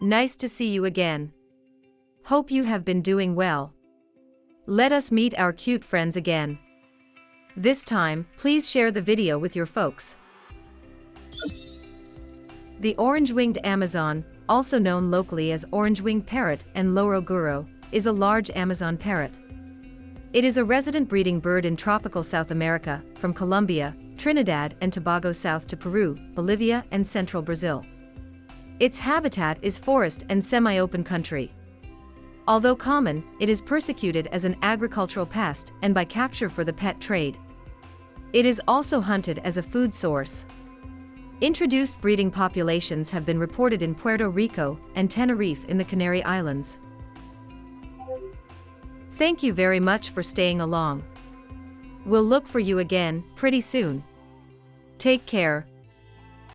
Nice to see you again. Hope you have been doing well. Let us meet our cute friends again. This time, please share the video with your folks. The orange-winged Amazon, also known locally as orange-winged parrot and Loro Guaro, is a large Amazon parrot. It is a resident breeding bird in tropical South America, from Colombia, Trinidad and Tobago south to Peru, Bolivia and central Brazil. Its habitat is forest and semi-open country. Although common, it is persecuted as an agricultural pest and by capture for the pet trade. It is also hunted as a food source. Introduced breeding populations have been reported in Puerto Rico and Tenerife in the Canary Islands. Thank you very much for staying along. We'll look for you again pretty soon. Take care.